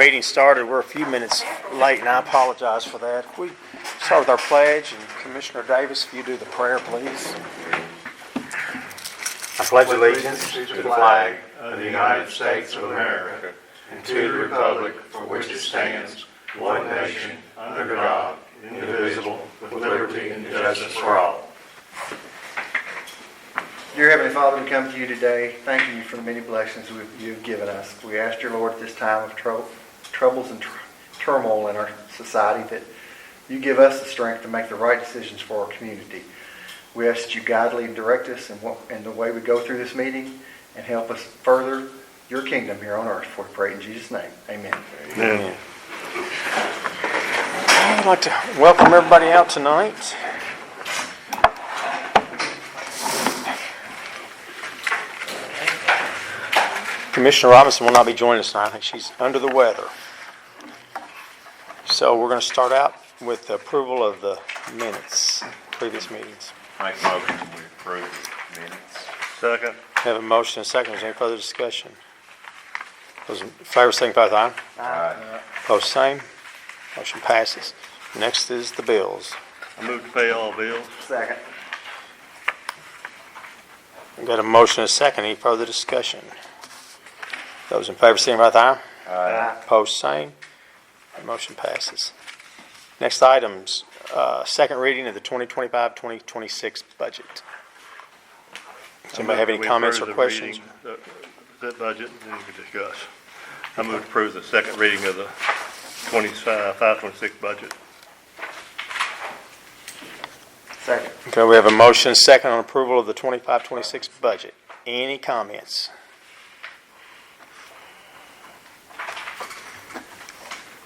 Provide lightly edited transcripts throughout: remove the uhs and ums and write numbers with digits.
meeting started. We're a few minutes late, and I apologize for that. If we start with our pledge, and Commissioner Davis, if you do the prayer, please. I pledge allegiance to the flag of the United States of America and to the republic for which it stands, one nation, under God, indivisible, with liberty and justice for all. Dear Heavenly Father, we come to you today thanking you for the many blessings you've given us. We ask your Lord at this time of troubles and turmoil in our society that you give us the strength to make the right decisions for our community. We ask that you guide, lead, and direct us in the way we go through this meeting and help us further your kingdom here on earth. For we pray in Jesus' name. Amen. Amen. I'd like to welcome everybody out tonight. Commissioner Robinson will not be joining us tonight. I think she's under the weather. So we're going to start out with the approval of the minutes, previous meetings. Make a motion to approve the minutes. Second. Have a motion and a second. Is there any further discussion? Those in favor signify with aye. Aye. Opposed, same. Motion passes. Next is the bills. I move to pay all bills. Second. We've got a motion and a second. Any further discussion? Those in favor signify with aye. Aye. Opposed, same. Motion passes. Next items, second reading of the 2025-2026 budget. Does anybody have any comments or questions? That budget, and then we can discuss. I move to approve the second reading of the 25-26 budget. Second. Okay, we have a motion and a second on approval of the 25-26 budget. Any comments?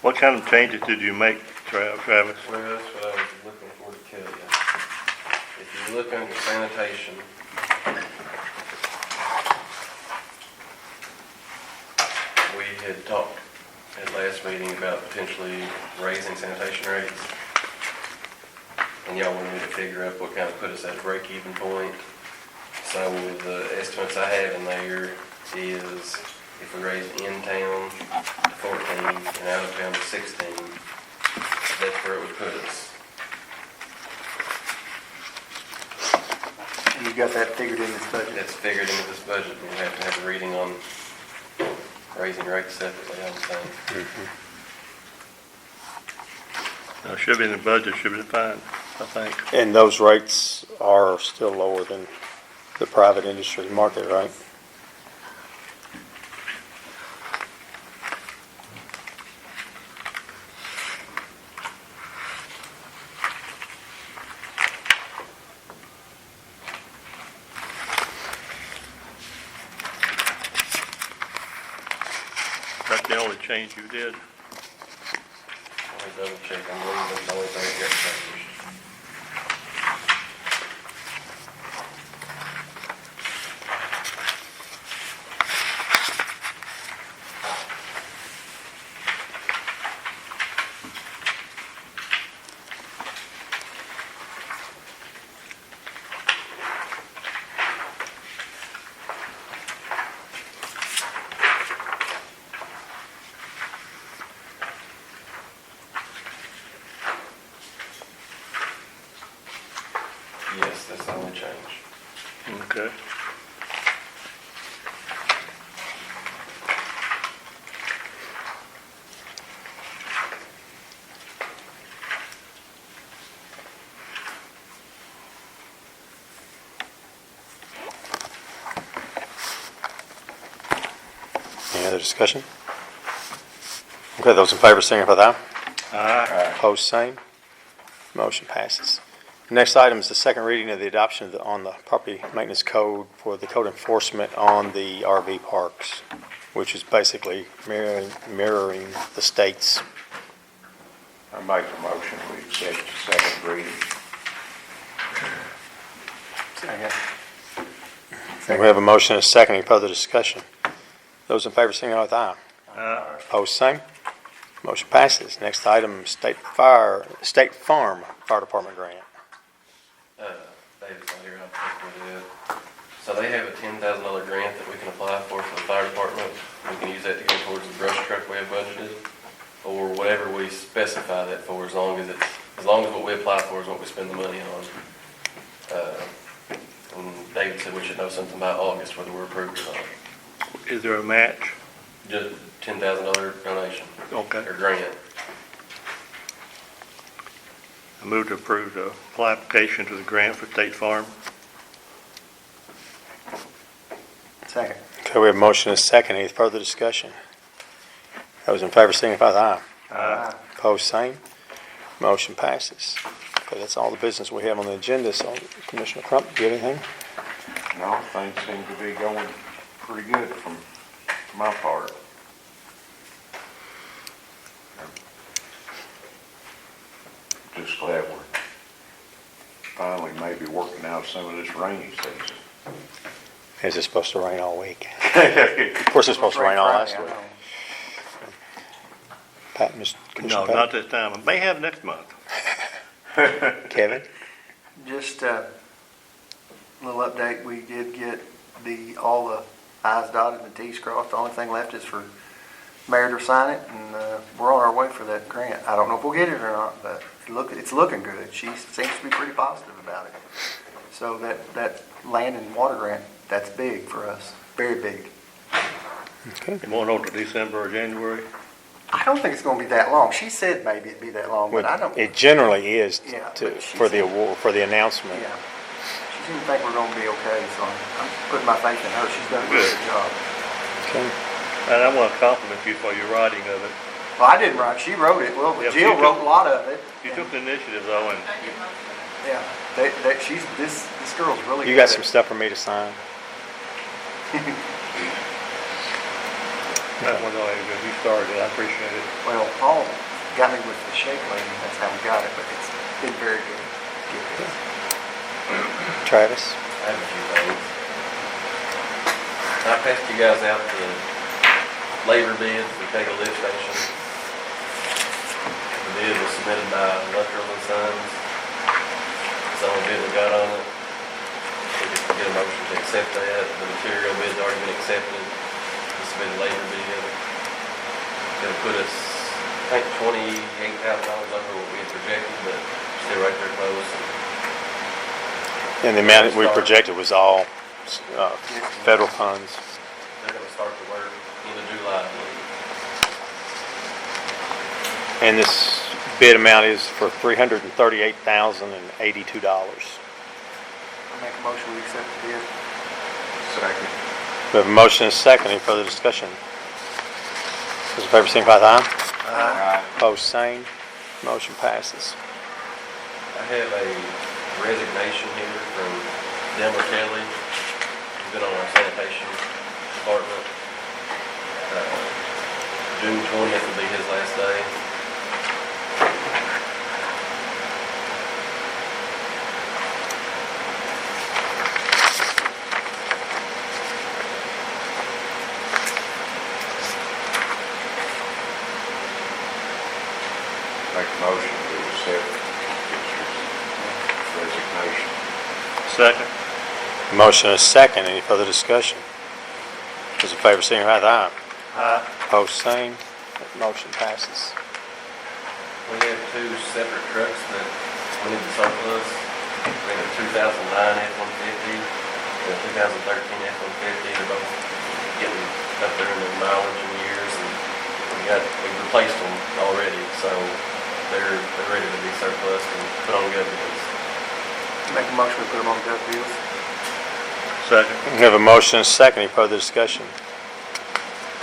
What kind of changes did you make, Travis? Well, that's what I was looking for to tell you. If you look under sanitation, we had talked at last meeting about potentially raising sanitation rates. And y'all wanted me to figure out what kind of put us at a break-even point. So the estimates I have in there is if we raise in town to 14 and out of town to 16, that's where it would put us. And you got that figured in this budget? That's figured into this budget, and we have to have a reading on raising rates separately, I'm saying. No, should be in the budget, should be fine, I think. And those rates are still lower than the private industry market, right? That's the only change you did. Let me double check, I believe that's the only thing that got changed. Yes, that's the only change. Okay. Any other discussion? Okay, those in favor signify with aye. Aye. Opposed, same. Motion passes. Next item is the second reading of the adoption of on the property maintenance code for the code enforcement on the RV parks, which is basically mirroring the state's. I make a motion we accept the second reading. Second. We have a motion and a second. Any further discussion? Those in favor signify with aye. Aye. Opposed, same. Motion passes. Next item, State Farm Fire Department grant. David's not here, I'll check with it. So they have a $10,000 grant that we can apply for the fire department. We can use that to go towards the brush truck we have budgeted. or whatever we specify that for, as long as what we apply for is what we spend the money on. And David said we should know something by August whether we're approved or not. Is there a match? Just $10,000 donation Okay. or grant. I move to approve the application to the grant for State Farm. Second. Okay, we have a motion and a second. Any further discussion? Those in favor signify with aye. Aye. Opposed, same. Motion passes. Okay, that's all the business we have on the agenda. So, Commissioner Crump, do you have anything? No, things seem to be going pretty good from my part. I'm just glad we're finally maybe working out some of this rainy season. Is it supposed to rain all week? Of course, it's supposed to rain all last week. Pat, Mr. No, Commissioner not Patton? this time. It may have next month. Kevin? Just a little update, we did get all the i's dotted and the t's crossed. The only thing left is for mayor to sign it, and we're on our way for that grant. I don't know if we'll get it or not, but it's looking good. She seems to be pretty positive about it. So that land and water grant, that's big for us, very big. Okay. You won't know till December or January? I don't think it's gonna be that long. She said maybe it'd be that long, but I don't. It generally is Yeah, to, but she for the said- award, for the announcement. Yeah. She seems to think we're gonna be okay, so I'm putting my faith in her. She's done a good job. Okay. And I want to compliment you for your writing of it. Well, I didn't write, she wrote it. Well, Yeah, but Jill you wrote took- a lot of it. You took the initiative though, and Yeah, this girl's really good. You got some stuff for me to sign? that one, you started it. I appreciate it. Well, Paul got me with the shake lady, that's how we got it, but it's been very good. Travis? I have a few things. I passed you guys out the labor bids to take a lift station. The bid was submitted by Electrical and Sons. It's the only bid we got on it. We could get a motion to accept that. The material bid's already been accepted. We submitted a labor bid. It'll put us, I think, $28,000 over what we had projected, but still right there close. And the amount that we projected was all federal funds. They're gonna start the work in July, I believe. And this bid amount is for $338,082. I make a motion, we accept the bid. Second. We have a motion and a second. Any further discussion? Those in favor signify with aye. Aye. Opposed, same. Motion passes. I have a resignation here from Delmer Kelly. He's been on our sanitation department. June 20th will be his last day. Make a motion to accept his resignation. Second. Motion and a second. Any further discussion? Those in favor signify with aye. Aye. Opposed, same. That motion passes. We have two separate trucks that we need to surplus. We have a 2009 F-150 and a 2013 F-150. They're both getting up there in the mileage and years, and we've replaced them already, so they're ready to be surplus and put on gov deals. Make a motion, we put them on gov deals. Second. We have a motion and a second. Any further discussion?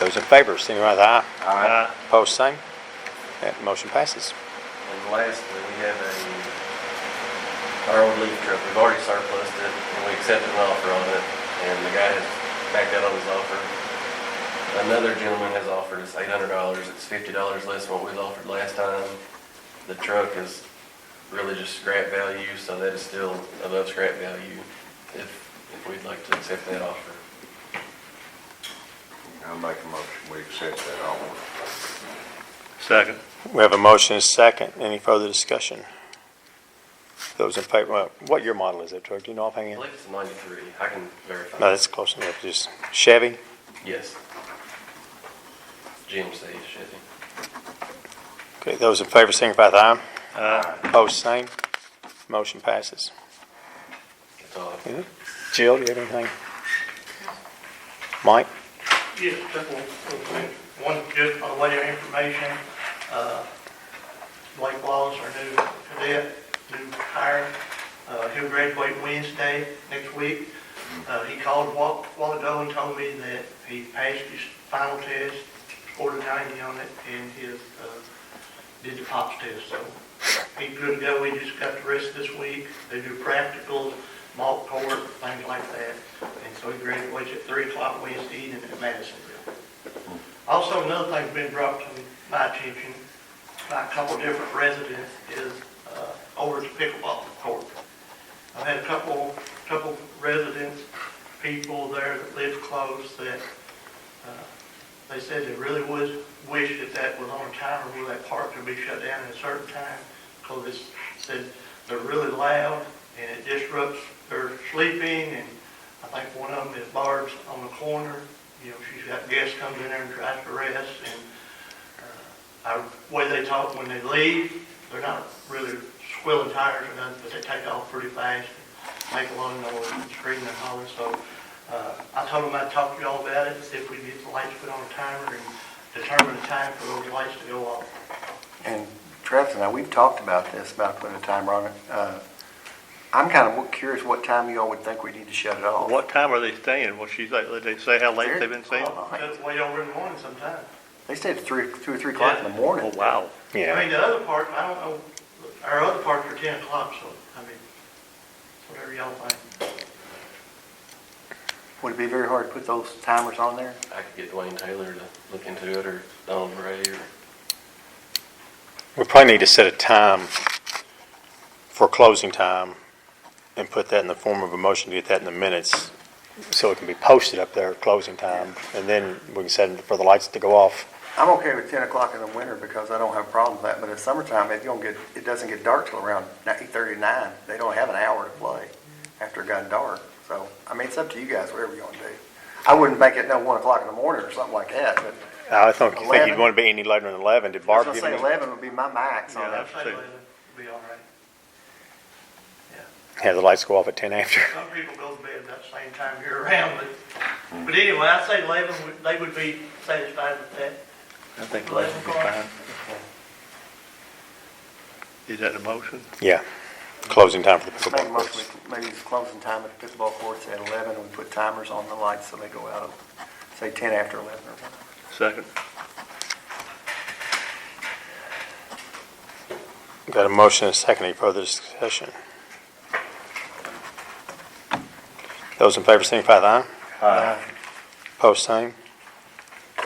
Those in favor signify with aye. Aye. Opposed, same. That motion passes. And lastly, we have our old leaf truck. We've already surplused it, and we accepted an offer on it, and the guy has backed out on his offer. Another gentleman has offered us $800. It's $50 less than what we was offered last time. The truck is really just scrap value, so that is still above scrap value if we'd like to accept that offer. I'll make a motion, we accept that offer. Second. We have a motion and a second. Any further discussion? Those in favor, well, what year model is that truck? Do you know I offhand? believe it's a 93. I can verify. No, that's close enough. Just Chevy? Yes. GMC Chevy. Okay, those in favor signify with aye. Aye. Opposed, same. Motion passes. That's all. Jill, do you have anything? Mike? Yes, a couple of things. One, just by way of information, Blake Wallace, our new cadet, new hire, he'll graduate Wednesday next week. He called a while ago and told me that he passed his final test, scored a 90 on it, and his did the POPS test. So he's good to go. He just got the rest this week. They do practicals, mock court, things like that. And so he graduates at 3 o'clock Wednesday evening at Madisonville. Also, another thing's been brought to my attention by a couple of different residents is over at the pickleball court. I've had a couple residents, people there that live close that they said they really would wish that was on a timer where that park could be shut down at a certain time, because they said they're really loud and it disrupts their sleeping. And I think one of them is Barb's on the corner. You know, she's got guests comes in there and tries to rest. And the way they talk when they leave, they're not really squealing tires or nothing, but they take off pretty fast and make a lot of noise and scream and holler. So I told them I'd talk to y'all about it and see if we could get the lights put on a timer and determine the time for those lights to go off. And Travis and I, we've talked about this, about putting a timer on it. I'm kind of curious what time you all would think we need to shut it off. What time are they staying? Well, she's like, did they say how late they've been staying? That's way over in the morning sometimes. They stayed at 2 or 3 o'clock in the morning. Oh, wow. I Yeah. mean, the other park, I don't know, our other parks are 10 o'clock, so, I mean, whatever y'all think. Would it be very hard to put those timers on there? I could get Dwayne Taylor to look into it, or Donald Ray, or We probably need to set a time for closing time and put that in the form of a motion to get that in the minutes so it can be posted up there at closing time. And then we can set it for the lights to go off. I'm okay with 10 o'clock in the winter because I don't have a problem with that. But in summertime, it doesn't get dark till around 8:30 to 9. They don't have an hour to play after it got dark. So, I mean, it's up to you guys, whatever you want to do. I wouldn't make it 1 o'clock in the morning or something like that. But I think you 11? want to be any later than 11. Did I was Barb going give to say me? 11 would be my max on Yeah, that. I'd say 11 would be all right. Have the lights go off at 10 after. Some people go to bed about the same time year round, but anyway, I'd say 11, they would be satisfied with that. I think 11 would be fine. Is that the motion? Yeah. Closing time for the Make a pickleball motion, courts. maybe it's closing time at the pickleball courts at 11, and we put timers on the lights so they go out of, say, 10 after 11 or whatever. Second. Got a motion and a second. Any further discussion? Those in favor signify with aye. Aye. Opposed, same.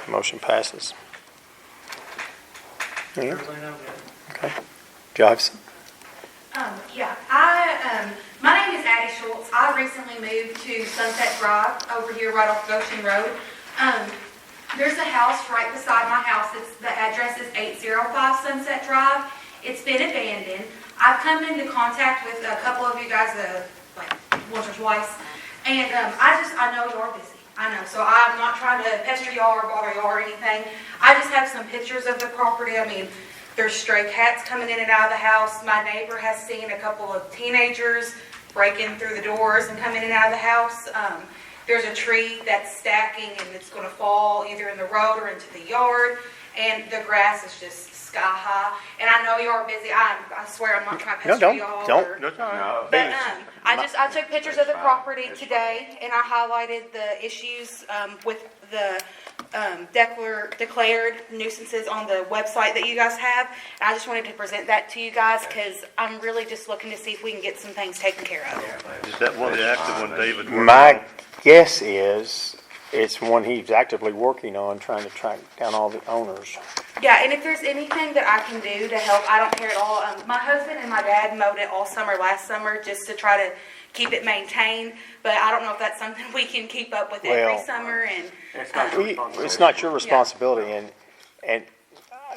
Motion passes. Yeah. Everything I've got. Okay. Jobs? Yeah, my name is Addie Schultz. I recently moved to Sunset Drive over here right off Goshen Road. There's a house right beside my house. The address is 805 Sunset Drive. It's been abandoned. I've come into contact with a couple of you guys, like once or twice, and I know you're busy. I know, so I'm not trying to pester y'all or bother y'all or anything. I just have some pictures of the property. I mean, there's stray cats coming in and out of the house. My neighbor has seen a couple of teenagers breaking through the doors and coming in and out of the house. There's a tree that's stacking and it's going to fall either in the road or into the yard. And the grass is just sky high. And I know you are busy. I swear I'm not trying to No, pester y'all. don't. That's all right. But I took pictures of the property today, and I highlighted the issues with the declared nuisances on the website that you guys have. And I just wanted to present that to you guys because I'm really just looking to see if we can get some things taken care of. Is that one of the active one David worked My on? guess is it's one he's actively working on, trying to track down all the owners. Yeah, and if there's anything that I can do to help, I don't care at all. My husband and my dad mowed it all summer last summer just to try to keep it maintained, but I don't know if that's something we can keep up with every Well, summer. And It's not your responsibility. It's not your responsibility, and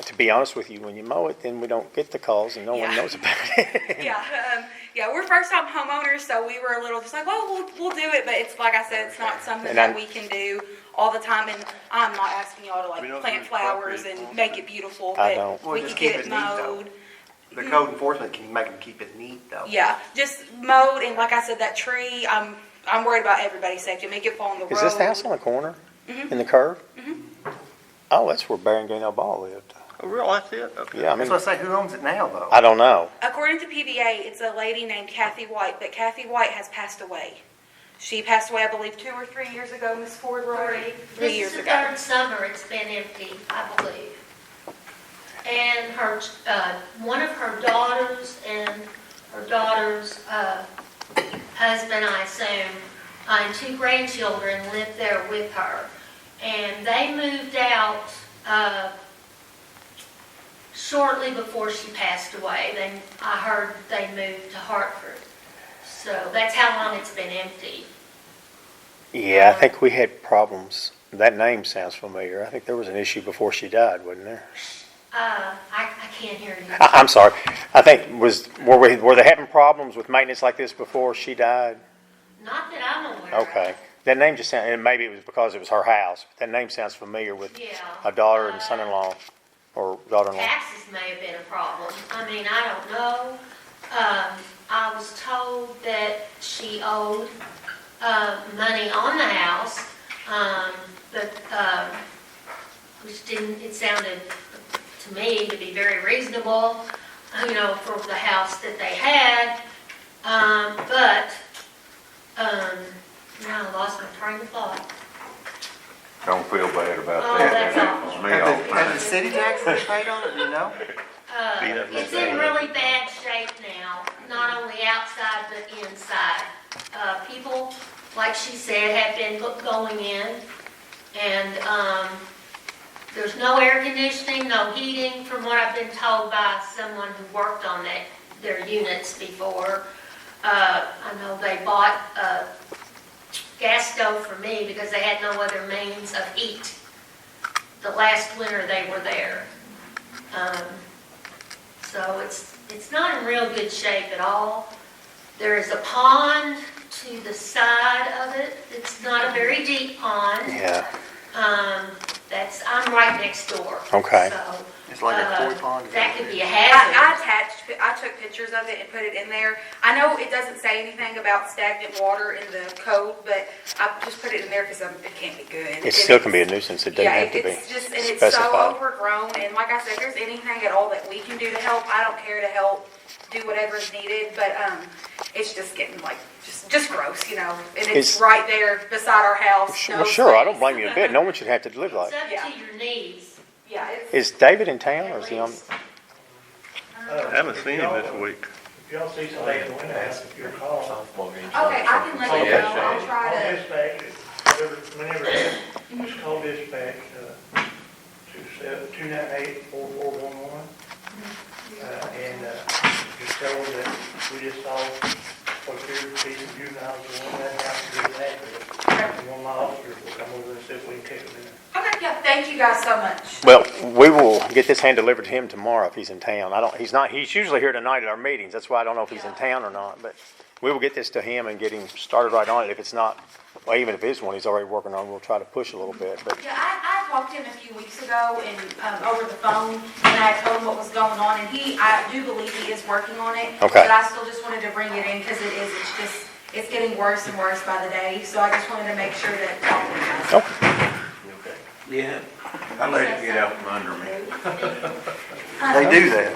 to be honest with you, when you mow it, then we don't get the calls and no one Yeah. knows about it. Yeah, we're first-time homeowners, so we were a little just like, well, we'll do it, but it's, like I said, it's not something And that I'm- we can do all the time, and I'm not asking y'all to, We know like, plant who's flowers appropriate. and make it beautiful, I but don't. Well, we just could keep get it it neat, though. mowed. The code enforcement can make them keep it neat, though. Yeah, just mowed, and like I said, that tree, I'm worried about everybody's safety, make it fall on the road. Is this the house on the corner? Mhm. In the curve? Mhm. Oh, that's where Barry and Gaynell Ball lived. Oh, really? That's it? Okay. Yeah, I That's mean, what I say, who owns it now, though? I don't know. According to PBA, it's a lady named Kathy White, but Kathy White has passed away. She passed away, I believe, 2 or 3 years ago, Miss Ford wrote it. 3 years This is ago. the third summer it's been empty, I believe. And her, one of her daughters and her daughter's husband, I assume, and 2 grandchildren lived there with her. And they moved out shortly before she passed away. Then I heard they moved to Hartford. So that's how long it's been empty. Yeah, I think we had problems. That name sounds familiar. I think there was an issue before she died, wasn't there? I can't hear you. I'm sorry. I think were they having problems with maintenance like this before she died? Not that I'm aware of. Okay. That name just sounded, and maybe it was because it was her house. But that name sounds familiar with Yeah. a daughter and son-in-law or daughter-in-law. Taxes may have been a problem. I mean, I don't know. I was told that she owed money on the house, but which didn't, it sounded to me to be very reasonable, for the house that they had. Now I lost my train of thought. Don't feel bad about Oh, that. that's That awful. happens to me all the Has the time. city tax been paid on it, do you know? Beat up It's like in that. really bad shape now, not only outside but inside. People, like she said, have been going in, and there's no air conditioning, no heating, from what I've been told by someone who worked on their units before. I know they bought a gas stove for me because they had no other means of heat the last winter they were there. So it's not in real good shape at all. There is a pond to the side of it. It's not a very deep pond. Yeah. I'm right next door. Okay. So, It's like a koi pond. that could be a I hazard. I took pictures of it and put it in there. I know it doesn't say anything about stagnant water in the code, but I just put it in there because it can't be good. It still can be a nuisance. It doesn't Yeah, have to be it's just, and it's so specified. overgrown, and like I said, if there's anything at all that we can do to help, I don't care to help do whatever is needed, but, it's just getting like, just gross, and it's Is- right there beside our house. Well, no sure, I don't space. blame you a bit. No one should have to live like It's that. up to your knees. Yeah, it's. Is David in town or is he on? I haven't seen him this week. If y'all see somebody in the window, ask if you're called. Softball game. Okay, I can let you know, I'll try Call to, dispatch, whenever, just call dispatch, 298-4411. And just tell them that we just saw what your piece of juveniles in that house to do that. And one of my officers will come over and see if we can take them in there. okay, yeah, thank you guys so much. Well, we will get this hand delivered to him tomorrow if he's in town. He's usually here tonight at our meetings. That's why I don't know if he's in town or not, but we will get this to him and get him started right on it. If it's not, well, even if it is one he's already working on, we'll try to push a little bit, but Yeah, I talked to him a few weeks ago and, over the phone, and I told him what was going on, and I do believe he is working on it. Okay. But I still just wanted to bring it in because it's getting worse and worse by the day, so I just wanted to make sure that y'all knew. okay. Yeah, I let you get out from under me. They do that.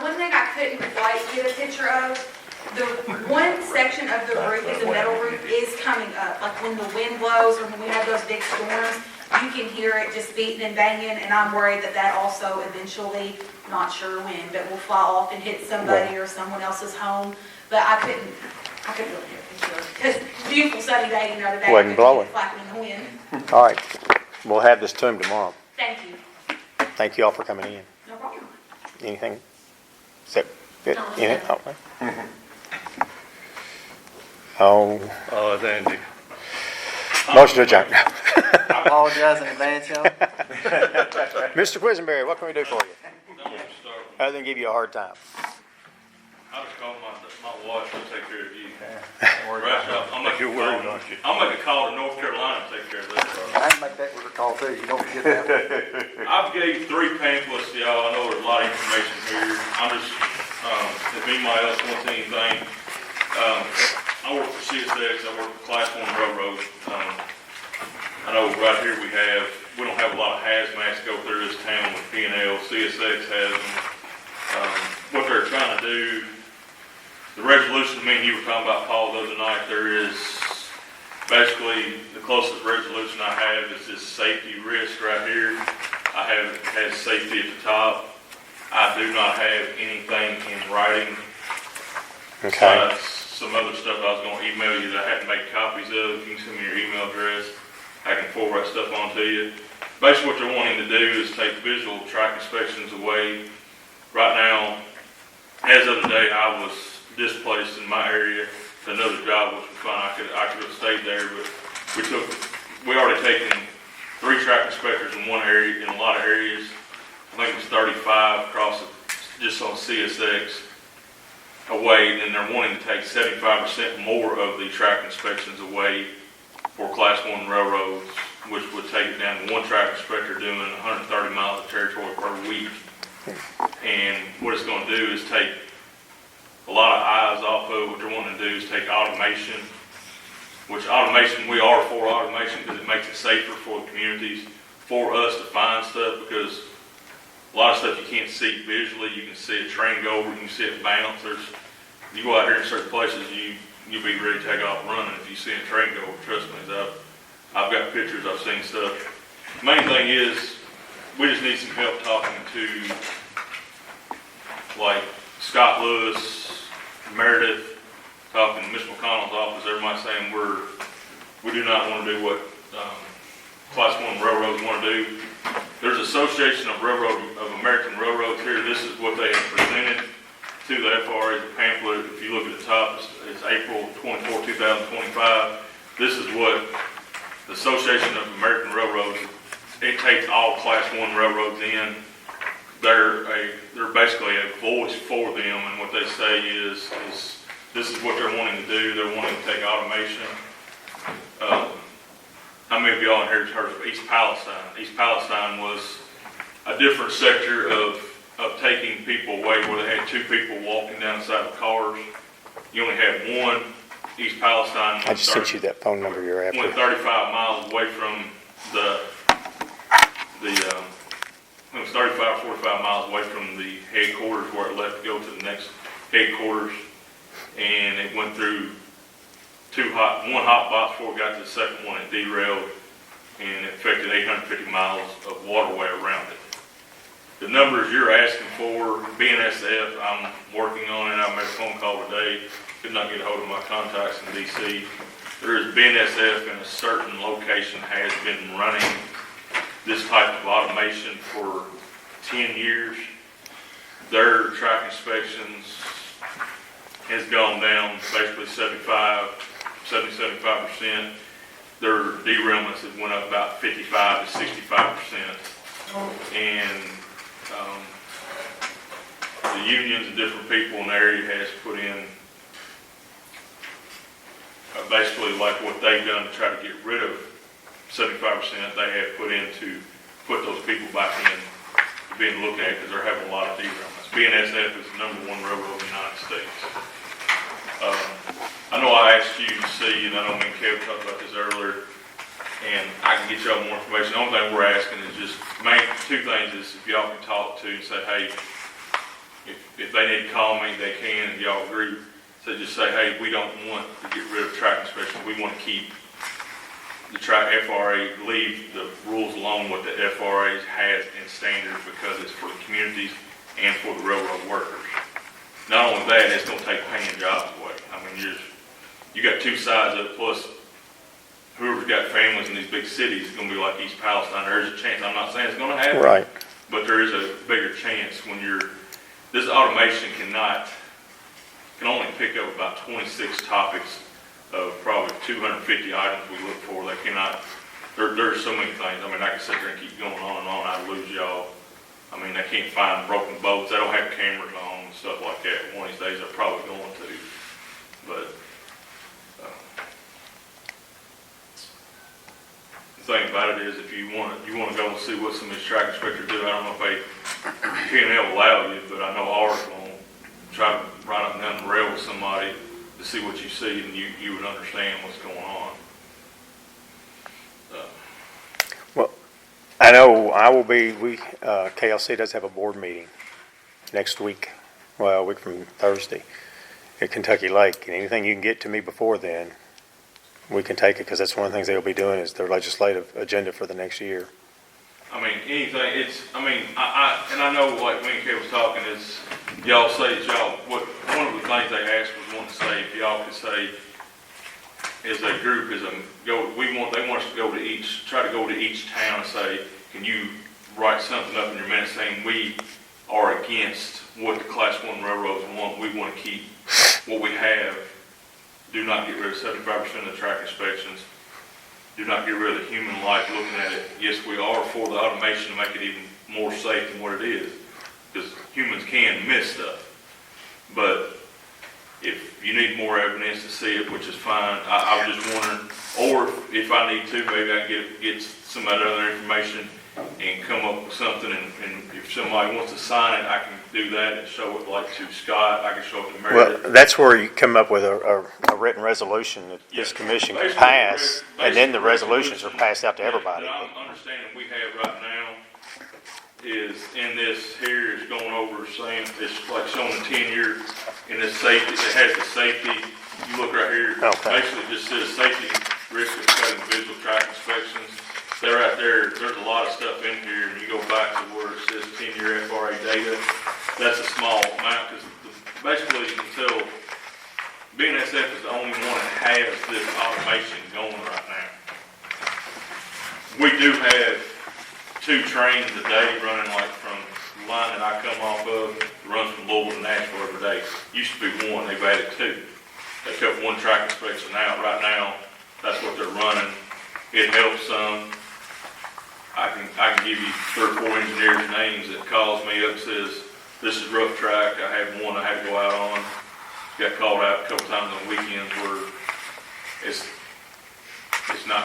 One thing I couldn't quite get a picture of, the one section of the roof, is the metal roof, is coming up. Like when the wind blows or when we have those big storms, you can hear it just beating and banging, and I'm worried that also eventually, not sure when, but will fly off and hit somebody or someone else's home. But I couldn't really get a picture of it. Because beautiful sunny day, today. Wasn't blowing. Flapping in the wind. All right. We'll have this to him tomorrow. Thank you. Thank you all for coming in. No problem. Anything? Is that good? No, it's Anything? good. Okay. Oh, Oh, it's Andy. motion to adjourn. I apologize in advance, y'all. Mr. Quisenberry, what can we do for you? I want to start, Other than give you a hard time. I just called my wife to take care of you. Don't worry Right, about it. I'll make You're worried, aren't you? I'll make a call to North Carolina to take care of this. I can make that with a call too, you don't forget that. I've gave 3 pamphlets to y'all. I know there's a lot of information here. I'm just, if anybody else wants anything, I work for CSX, I work for Class 1 Railroad. I know right here we don't have a lot of hazmats go through this town with P&L. CSX has them. What they're trying to do, the resolution, me and you were talking about, Paul, the other night, there is basically the closest resolution I have is this safety risk right here. I have, it has safety at the top. I do not have anything in writing. Okay. Besides some other stuff I was gonna email you that I had to make copies of. You can send me your email address. I can forward that stuff on to you. Basically what they're wanting to do is take visual track inspections away. Right now, as of the day, I was displaced in my area to another job, which was fine. I could have stayed there, but we already taken 3 track inspectors in one area, in a lot of areas. I think it was 35 across just on CSX away, and they're wanting to take 75% more of the track inspections away for Class 1 railroads, which would take it down to 1 track inspector doing 130 miles of territory per week. And what it's going to do is take a lot of eyes off of what they're wanting to do is take automation, which automation, we are for automation because it makes it safer for the communities, for us to find stuff, because a lot of stuff you can't see visually. You can see a train go over, you can see it bounce. You go out here in certain places, you'll be ready to take off running if you see a train go over. Trust me, I've got pictures, I've seen stuff. Main thing is, we just need some help talking to, like, Scott Lewis, Meredith, talking to Ms. McConnell's office. Everybody saying we do not want to do what Class 1 railroads want to do. There's Association of American Railroads here. This is what they have presented to the FRA, the pamphlet. If you look at the top, it's April 24, 2025. This is what the Association of American Railroads, it takes all Class 1 railroads in. They're basically a voice for them, and what they say is this is what they're wanting to do. They're wanting to take automation. How many of y'all in here have heard of East Palestine? East Palestine was a different sector of taking people away where they had 2 people walking down the side of cars. You only had 1. East Palestine I just sent you that phone number you're after. went 35 miles away from it was 35 or 45 miles away from the headquarters where it left to go to the next headquarters, and it went through one hot box before it got to the second one. It derailed, and it affected 850 miles of waterway around it. The numbers you're asking for, BNSF, I'm working on it. I made a phone call today. Could not get a hold of my contacts in DC. There is BNSF in a certain location has been running this type of automation for 10 years. Their track inspections has gone down basically 70-75%. Their derailments have went up about 55 to 65%. And the unions and different people in the area has put in basically like what they've done to try to get rid of 75%, they have put in to put those people back in being looked at because they're having a lot of derailments. BNSF is the #1 railroad in the United States. I know I asked you to see, and I know me and Kev talked about this earlier, and I can get y'all more information. The only thing we're asking is just main 2 things is if y'all can talk to and say, hey, if they need to call me, they can, and y'all agree. So just say, hey, we don't want to get rid of track inspections. We want to keep the track FRA, leave the rules alone what the FRA has in standards because it's for the communities and for the railroad workers. Not only that, it's going to take paying jobs away. I mean, you got 2 sides of it, plus whoever's got families in these big cities is going to be like East Palestine. There's a chance, I'm not saying it's going to happen, Right. but there is a bigger chance when this automation can only pick up about 26 topics of probably 250 items we look for. They cannot there's so many things. I mean, I could sit there and keep going on and on. I'd lose y'all. I mean, they can't find broken boats. They don't have cameras on and stuff like that. One of these days, they're probably going to. But the thing about it is, if you want to go and see what some of these track inspectors do, I don't know if P&L will allow you, but I know ours will try to ride up and down the rail with somebody to see what you see, and you would understand what's going on. I know I will be, KLC does have a board meeting next week, well, a week from Thursday at Kentucky Lake. And anything you can get to me before then, we can take it, because that's one of the things they'll be doing is their legislative agenda for the next year. I mean, anything, I know, like me and Kay was talking, is y'all say that one of the things they asked was wanting to say, if y'all could say, as a group, they want us to try to go to each town and say, can you write something up in your minutes saying we are against what the Class 1 railroads want, we want to keep what we have, do not get rid of 75% of the track inspections, do not get rid of the human life looking at it. Yes, we are for the automation to make it even more safe than what it is, because humans can miss stuff. But if you need more evidence to see it, which is fine, I was just wondering, or if I need to, maybe I can get some other information and come up with something, and if somebody wants to sign it, I can do that and show it like to Scott, I can show it to Meredith. Well, that's where you come up with a written resolution that this commission can pass, and then the resolutions are passed out to everybody. I'm understanding we have right now is in this here is going over saying, it's like showing the 10-year in this safety, it has the safety, you look right here, Okay. basically it just says safety risk of cutting visual track inspections. They're right there, there's a lot of stuff in here, and you go back to where it says 10-year FRA data, that's a small amount, because basically you can tell BNSF is the only one that has this automation going right now. We do have 2 trains a day running, like from the line that I come off of, runs from Louisville to Nashville every day. Used to be 1, they've added 2. They cut 1 track inspection out right now. That's what they're running. It helps some. I can give you 3 or 4 engineers' names that calls me up and says, this is rough track. I had one I had to go out on. Got called out a couple times on weekends where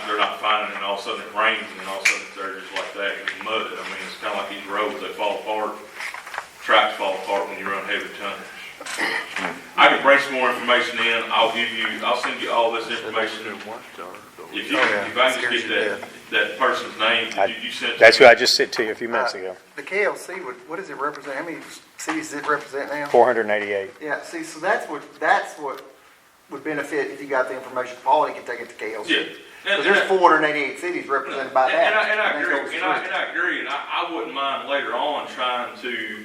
they're not finding it, and all of a sudden it rains, and all of a sudden they're just like that, it's mud. I mean, it's kind of like these roads, they fall apart, tracks fall apart when you run heavy tonnage. I can bring some more information in, I'll send you all this information. If I can just get that person's name, you sent. That's who I just sent to you a few minutes ago. The KLC, what does it represent? How many cities does it represent now? 488. Yeah, see, so that's what would benefit if you got the information. Paulie can take it to KLC. Yeah. Because there's 488 cities represented by that. And I agree, and I wouldn't mind later on trying to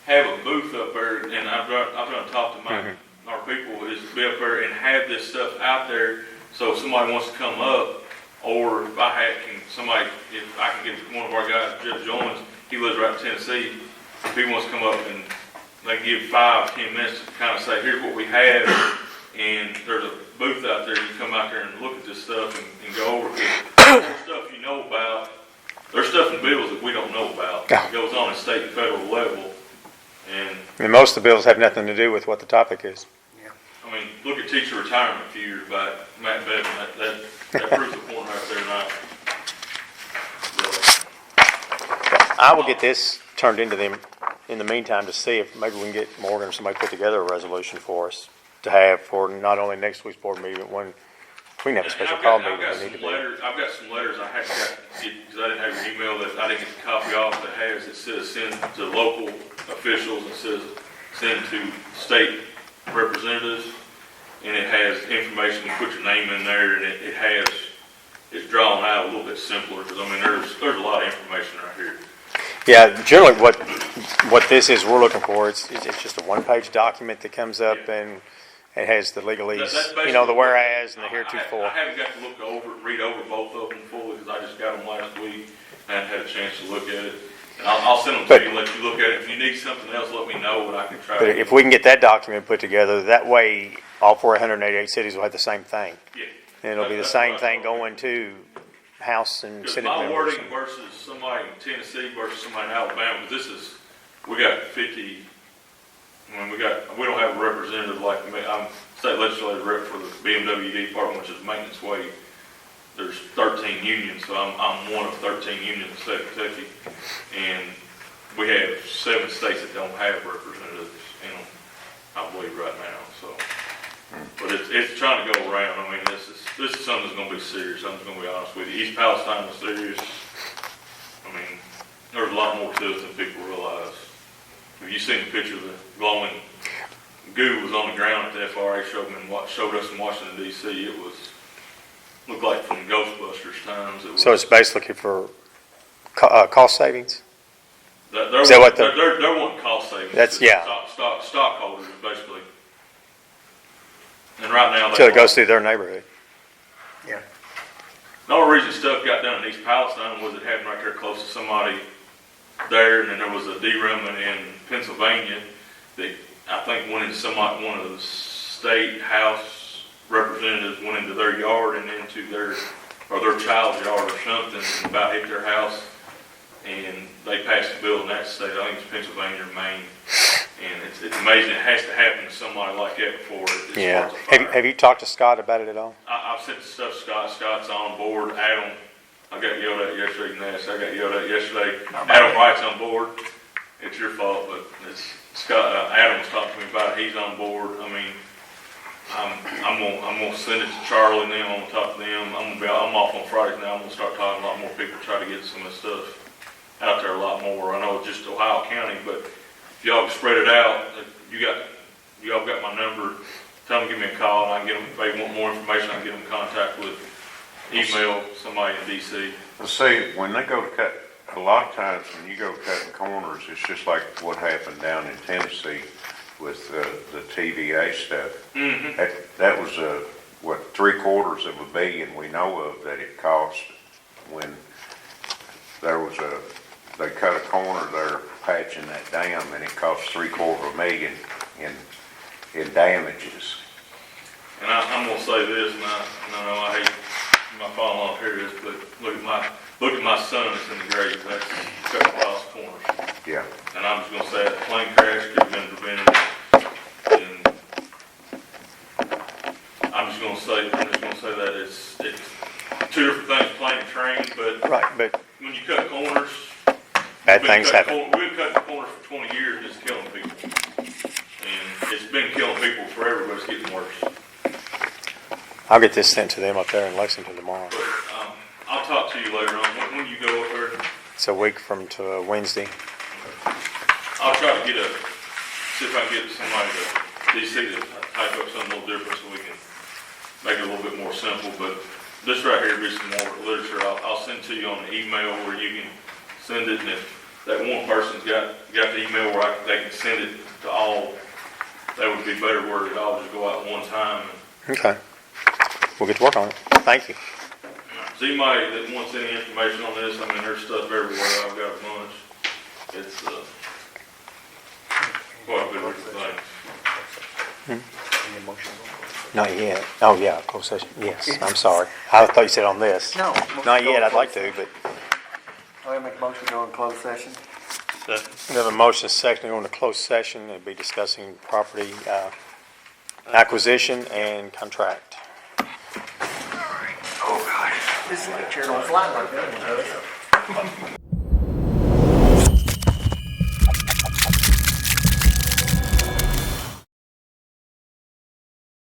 have a booth up there, and I'm going to talk to our people, is to be up there and have this stuff out there, so if somebody wants to come up, or if I can get one of our guys, Jeff Jones, he lives right in Tennessee, if he wants to come up and they give 5-10 minutes to kind of say, here's what we have, and there's a booth out there, you come out there and look at this stuff and go over it. There's stuff you know about, there's stuff in bills that we don't know about. It goes on at state and federal level, And most of the bills have nothing to do with what the topic is. I mean, look at teacher retirement a few years back, Matt Bevan, that proves the point right there now. Really. I will get this turned into them in the meantime to see if maybe we can get Morgan or somebody put together a resolution for us to have for not only next week's board meeting, but when we can have a special call meeting. I've got some letters I had to get, because I didn't have your email, that I didn't get the copy off, that has, it says send to local officials, and says send to state representatives, and it has information, you put your name in there, and it's drawn out a little bit simpler, because I mean, there's a lot of information right here. Yeah, generally what this is we're looking for, it's just a one-page document that comes up and it has the legalese, the whereas and the heretofore. I haven't got to look over and read over both of them fully, because I just got them last week, and I haven't had a chance to look at it. And I'll send them to you and let you look at it. If you need something else, let me know, and I can try. But if we can get that document put together, that way all 488 cities will have the same thing. Yeah. And it'll be the same thing going to house and Because Senate my members. wording versus somebody in Tennessee versus somebody in Alabama, because we got 50, we don't have a representative like me. I'm state legislative rep for the BMWD department, which is maintenance wage. There's 13 unions, so I'm one of 13 unions in the state of Kentucky. And we have 7 states that don't have representatives in them, I believe, right now, so. But it's trying to go around. I mean, this is something that's going to be serious. I'm just going to be honest with you. East Palestine was serious. I mean, there's a lot more to it than people realize. Have you seen the picture of the glowing goo was on the ground at the FRA showed us in Washington D.C. It looked like from Ghostbusters times. So it's basically for cost savings? They're Is that what they're wanting cost savings. That's- yeah. Stockholders basically. And right now, So it goes through their neighborhood? Yeah. the only reason stuff got done in East Palestine was it happened right there close to somebody there, and then there was a derailment in Pennsylvania that I think went into one of the state house representatives went into their yard and into their child's yard or something, and about hit their house, and they passed a bill in that state. I think it's Pennsylvania or Maine. And it's amazing it has to happen to somebody like that before it Yeah. starts a fire. Have you talked to Scott about it at all? I've sent the stuff to Scott. Scott's on board. Adam, I got yelled at yesterday. I got yelled at yesterday. Adam Wright's on board. It's your fault, but it's Scott. Adam was talking to me about it. He's on board. I mean, I'm gonna send it to Charlie and them. I'm gonna talk to them. I'm off on Fridays now. I'm gonna start talking to a lot more people, try to get some of this stuff out there a lot more. I know it's just Ohio County, but if y'all spread it out, y'all got my number. Tell them to give me a call, and I can get them, if they want more information, I can get them in contact with, email somebody in DC. Well, see, when they go to cut, a lot of times when you go cutting corners, it's just like what happened down in Tennessee with the TVA stuff. Mm-hmm. That was $750 million we know of that it cost when they cut a corner there patching that dam, and it cost $750 million in damages. And I'm gonna say this, and I know I hate my falling off here is, but look at my son that's in the grave. That's cutting across corners. Yeah. And I'm just gonna say that plane crash could have been prevented. And I'm just gonna say that it's two different things, plane and train, but Right, but when you cut corners, bad things happen. We've been cutting corners for 20 years, and it's killing people. And it's been killing people forever, but it's getting worse. I'll get this sent to them up there in Lexington tomorrow. But I'll talk to you later on. When you go up there, It's a week from to Wednesday. I'll try to see if I can get somebody to DC to type up something a little different so we can make it a little bit more simple. But this right here will be some more literature. I'll send to you on the email where you can send it, and if that one person's got the email where they can send it to all, that would be better worded. I'll just go out one time. Okay. We'll get to work on it. Thank you. Is anybody that wants any information on this? I mean, there's stuff everywhere. I've got a bunch. It's quite a bit of things. Not yet. Oh, yeah, closed session. Yes, I'm sorry. I thought you said on this. No. Not yet. I'd like to, but I'll make a motion to go in closed session. we have a motion second to go into closed session and be discussing property acquisition and contract. Oh, God. This chair don't fly like that one does.